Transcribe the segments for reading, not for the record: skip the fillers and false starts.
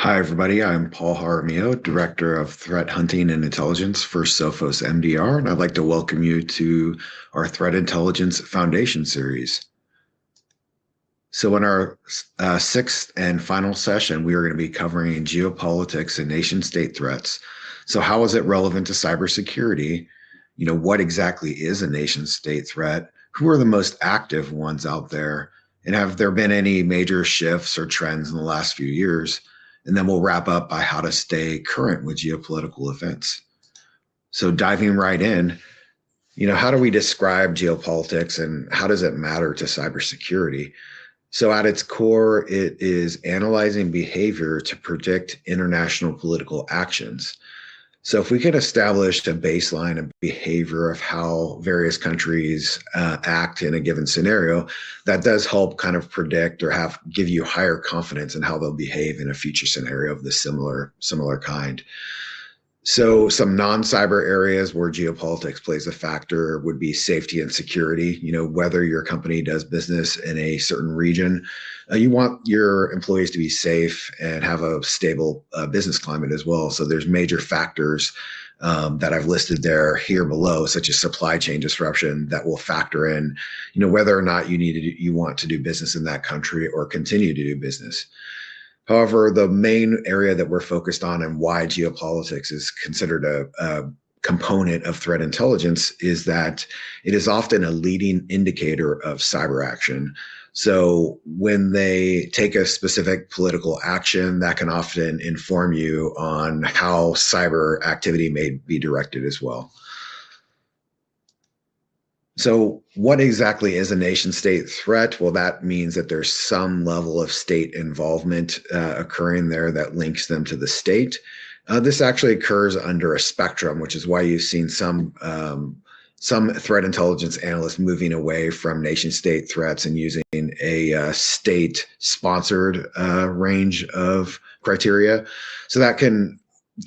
Hi, everybody. I'm Paul Jaramillo, Director of Threat Hunting and Intelligence for Sophos MDR, and I'd like to welcome you to our Threat Intelligence Foundation series. So in our sixth and final session, we are going to be covering geopolitics and nation-state threats. So how is it relevant to cybersecurity? What exactly is a nation-state threat? Who are the most active ones out there? And have there been any major shifts or trends in the last few years? And then we'll wrap up by how to stay current with geopolitical events. So diving right in, how do we describe geopolitics and how does it matter to cybersecurity? So at its core, it is analyzing behavior to predict international political actions. So if we can establish a baseline of behavior of how various countries act in a given scenario, that does help kind of predict or give you higher confidence in how they'll behave in a future scenario of the similar kind. So some non-cyber areas where geopolitics plays a factor would be safety and security. Whether your company does business in a certain region, you want your employees to be safe and have a stable business climate as well. So there's major factors that I've listed here below, such as supply chain disruption, that will factor in, whether or not you want to do business in that country or continue to do business. However, the main area that we're focused on and why geopolitics is considered a component of threat intelligence is that it is often a leading indicator of cyber action. So when they take a specific political action, that can often inform you on how cyber activity may be directed as well. So what exactly is a nation state threat? Well, that means that there's some level of state involvement occurring there that links them to the state. This actually occurs under a spectrum, which is why you've seen some threat intelligence analysts moving away from nation state threats and using a state sponsored range of criteria. So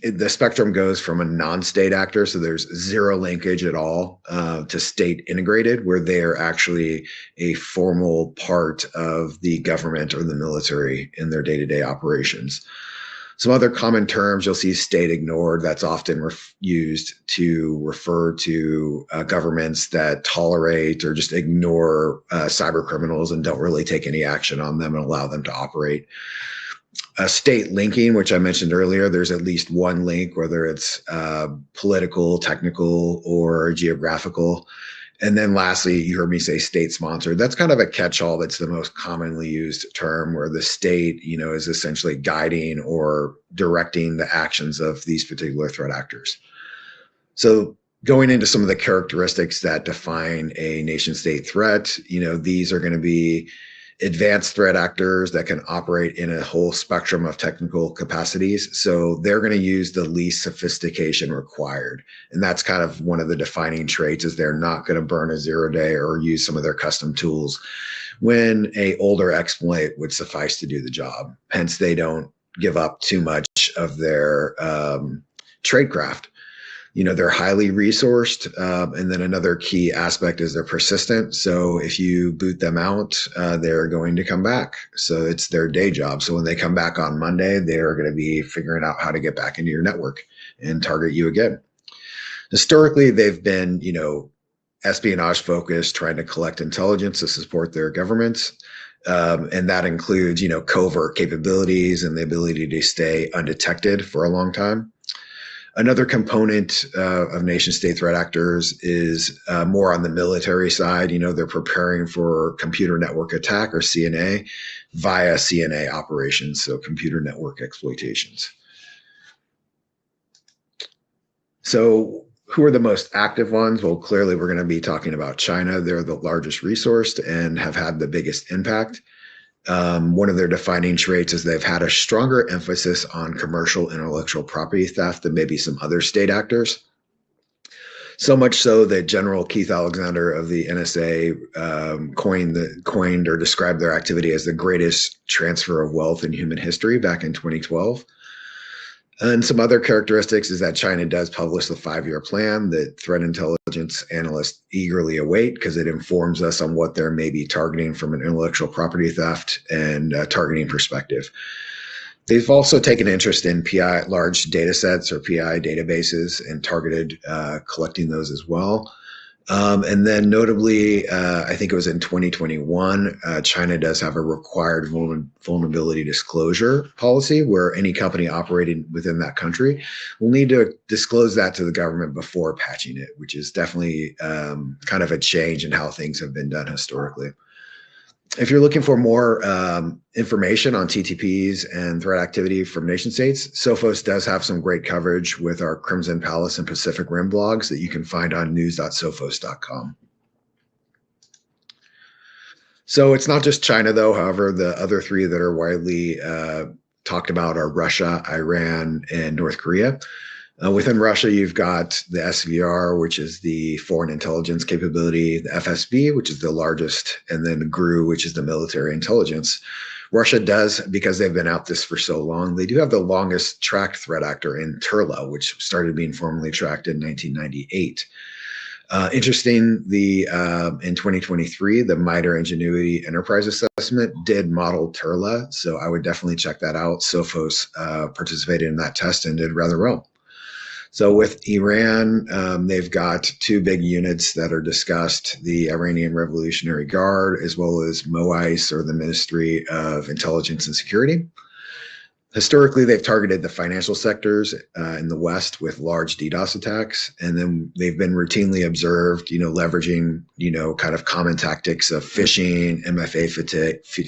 the spectrum goes from a non-state actor, so there's zero linkage at all, to state integrated, where they are actually a formal part of the government or the military in their day-to-day operations. Some other common terms, you'll see state ignored. That's often used to refer to governments that tolerate or just ignore cyber criminals and don't really take any action on them and allow them to operate. State linking, which I mentioned earlier, there's at least one link, whether it's political, technical, or geographical. And then lastly, you heard me say state sponsored. That's kind of a catch-all. That's the most commonly used term, where the state, is essentially guiding or directing the actions of these particular threat actors. So going into some of the characteristics that define a nation state threat, these are going to be advanced threat actors that can operate in a whole spectrum of technical capacities. So they're going to use the least sophistication required. And that's kind of one of the defining traits, is they're not going to burn a 0-day or use some of their custom tools when an older exploit would suffice to do the job. Hence, they don't give up too much of their tradecraft. They're highly resourced. And then another key aspect is they're persistent. So if you boot them out, they're going to come back. So it's their day job. So when they come back on Monday, they're going to be figuring out how to get back into your network and target you again. Historically, they've been, espionage focused, trying to collect intelligence to support their governments. And that includes, covert capabilities and the ability to stay undetected for a long time. Another component of nation-state threat actors is more on the military side. They're preparing for computer network attack, or CNA, via CNA operations, so computer network exploitations. So who are the most active ones? Well, clearly we're going to be talking about China. They're the largest resourced and have had the biggest impact. One of their defining traits is they've had a stronger emphasis on commercial intellectual property theft than maybe some other state actors. So much so that General Keith Alexander of the NSA coined or described their activity as the greatest transfer of wealth in human history back in 2012. And some other characteristics is that China does publish the 5-year plan that threat intelligence analysts eagerly await, because it informs us on what they're maybe targeting from an intellectual property theft and targeting perspective. They've also taken interest in PI, large data sets or PI databases, and targeted collecting those as well. And then notably, I think it was in 2021, China does have a required vulnerability disclosure policy where any company operating within that country will need to disclose that to the government before patching it, which is definitely kind of a change in how things have been done historically. If you're looking for more information on TTPs and threat activity from nation states, Sophos does have some great coverage with our Crimson Palace and Pacific Rim blogs that you can find on news.sophos.com. So it's not just China, though. However, the other three that are widely talked about are Russia, Iran, and North Korea. Within Russia, you've got the SVR, which is the foreign intelligence capability, the FSB, which is the largest, and then the GRU, which is the military intelligence. Russia does, because they've been out this for so long, they do have the longest tracked threat actor in Turla, which started being formally tracked in 1998. Interesting, in 2023, the MITRE Ingenuity Enterprise Assessment did model Turla, so I would definitely check that out. Sophos participated in that test and did rather well. So with Iran, they've got two big units that are discussed, the Iranian Revolutionary Guard, as well as MOIS, or the Ministry of Intelligence and Security. Historically, they've targeted the financial sectors in the West with large DDoS attacks, and then they've been routinely observed, leveraging, kind of common tactics of phishing, MFA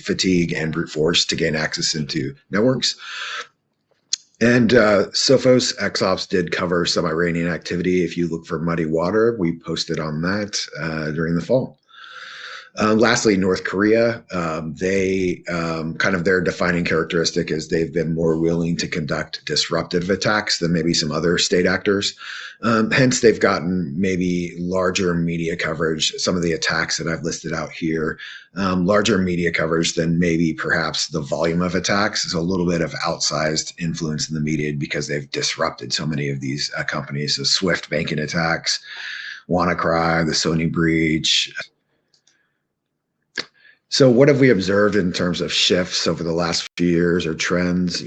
fatigue, and brute force to gain access into networks. And Sophos XOps did cover some Iranian activity. If you look for muddy water, we posted on that during the fall. Lastly, North Korea, they kind of their defining characteristic is they've been more willing to conduct disruptive attacks than maybe some other state actors. Hence, they've gotten maybe larger media coverage. Some of the attacks that I've listed out here, larger media coverage than maybe perhaps the volume of attacks. Is a little bit of outsized influence in the media because they've disrupted so many of these companies. So Swift banking attacks, WannaCry, the Sony breach. So what have we observed in terms of shifts over the last few years or trends?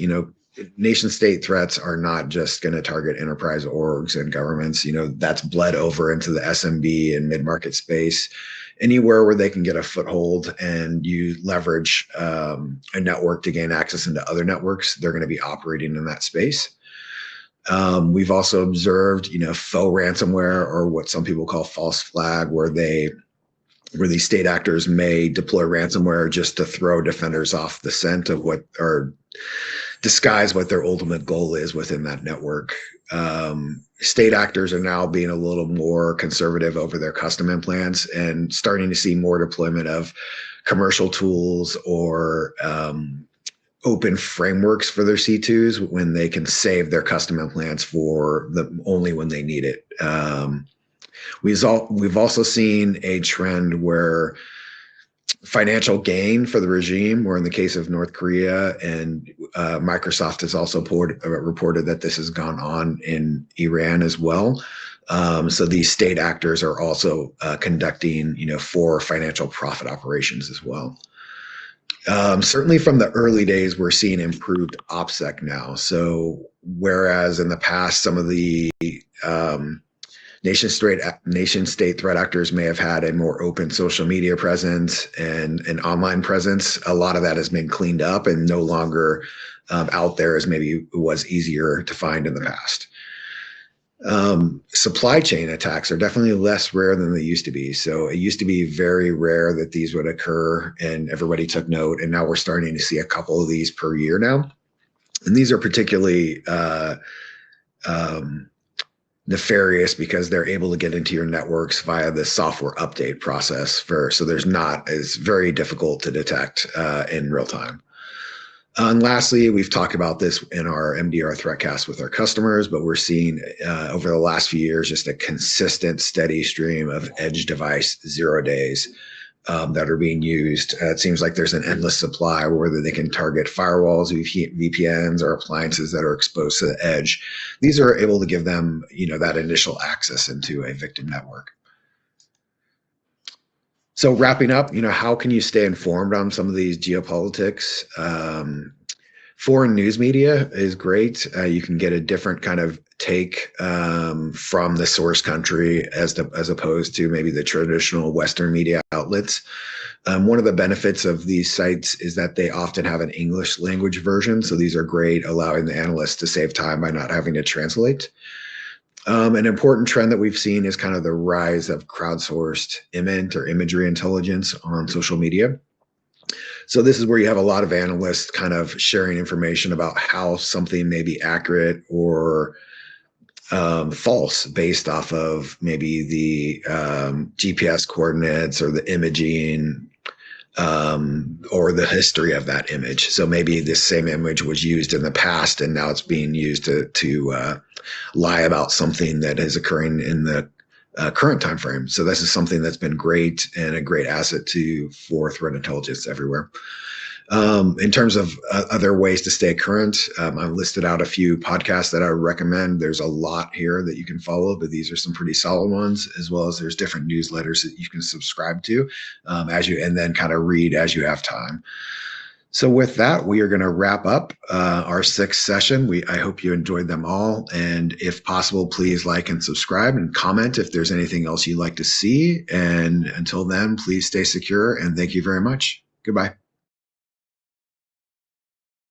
Nation state threats are not just going to target enterprise orgs and governments. That's bled over into the SMB and mid-market space. Anywhere where they can get a foothold and you leverage a network to gain access into other networks, they're going to be operating in that space. We've also observed, faux ransomware, or what some people call false flag, where these state actors may deploy ransomware just to throw defenders off the scent of what, or disguise what their ultimate goal is within that network. State actors are now being a little more conservative over their custom implants and starting to see more deployment of commercial tools or open frameworks for their C2s when they can save their custom implants for only when they need it. We've also seen a trend where financial gain for the regime, or in the case of North Korea, and Microsoft has also reported that this has gone on in Iran as well. So these state actors are also conducting, for financial profit operations as well. Certainly from the early days, we're seeing improved OPSEC now. So whereas in the past, some of the nation state threat actors may have had a more open social media presence and an online presence, a lot of that has been cleaned up and no longer out there as maybe it was easier to find in the past. Supply chain attacks are definitely less rare than they used to be. So it used to be very rare that these would occur and everybody took note. And now we're starting to see a couple of these per year now. And these are particularly nefarious because they're able to get into your networks via the software update process so it's very difficult to detect in real time. And lastly, we've talked about this in our MDR Threatcast with our customers, but we're seeing over the last few years just a consistent, steady stream of edge device 0 days that are being used. It seems like there's an endless supply, whether they can target firewalls, VPNs, or appliances that are exposed to the edge. These are able to give them, that initial access into a victim network. So wrapping up, how can you stay informed on some of these geopolitics? Foreign news media is great. You can get a different kind of take from the source country as opposed to maybe the traditional Western media outlets. One of the benefits of these sites is that they often have an English language version. So these are great, allowing the analysts to save time by not having to translate. An important trend that we've seen is kind of the rise of crowdsourced imagery intelligence on social media. So this is where you have a lot of analysts kind of sharing information about how something may be accurate or false based off of maybe the GPS coordinates or the imaging or the history of that image. So maybe this same image was used in the past and now it's being used to lie about something that is occurring in the current time frame. So this is something that's been great and a great asset for threat intelligence everywhere. In terms of other ways to stay current, I've listed out a few podcasts that I would recommend. There's a lot here that you can follow, but these are some pretty solid ones, as well as there's different newsletters that you can subscribe to and then kind of read as you have time. So with that, we are going to wrap up our sixth session. I hope you enjoyed them all. And if possible, please like and subscribe and comment if there's anything else you'd like to see. And until then, please stay secure and thank you very much. Goodbye.